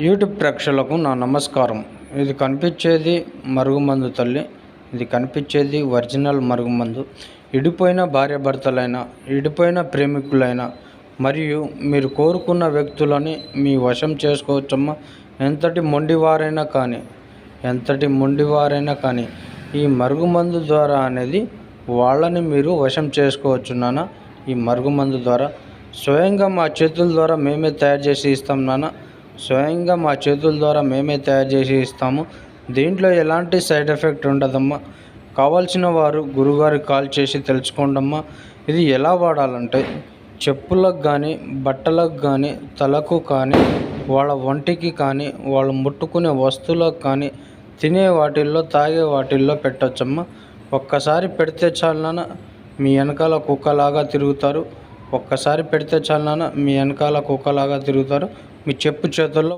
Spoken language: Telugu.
యూట్యూబ్ ప్రేక్షకులకు నా నమస్కారం. ఇది కనిపించేది మరుగుమందు తల్లి. ఇది కనిపించేది ఒరిజినల్ మరుగుమందు. ఇడిపోయిన భార్యాభర్తలైన, ఇడిపోయిన ప్రేమికులైన మరియు మీరు కోరుకున్న వ్యక్తులని మీ వశం చేసుకోవచ్చమ్మా. ఎంతటి మొండివారైనా కానీ ఈ మరుగుమందు ద్వారా అనేది వాళ్ళని మీరు వశం చేసుకోవచ్చు నాన్న. ఈ మరుగుమందు ద్వారా స్వయంగా మా చేతుల ద్వారా మేమే తయారు చేసి ఇస్తాం నాన్న. స్వయంగా మా చేతుల ద్వారా మేమే తయారు చేసి ఇస్తాము. దీంట్లో ఎలాంటి సైడ్ ఎఫెక్ట్ ఉండదమ్మా. కావాల్సిన వారు గురుగారికి కాల్ చేసి తెలుసుకోండమ్మా. ఇది ఎలా వాడాలంటే చెప్పులకు కానీ, బట్టలకు కానీ, తలకు కానీ, వాళ్ళ ఒంటికి కానీ, వాళ్ళు ముట్టుకునే వస్తువులకు కానీ, తినే వాటిల్లో, తాగే వాటిల్లో పెట్టొచ్చమ్మా. ఒక్కసారి పెడితే చాలు నాన్న, మీ వెనకాల కుక్కలాగా తిరుగుతారు. ఒక్కసారి పెడితే చాలు నాన్న, మీ వెనకాల కుక్కలాగా తిరుగుతారు. మీ చెప్పు చేతుల్లో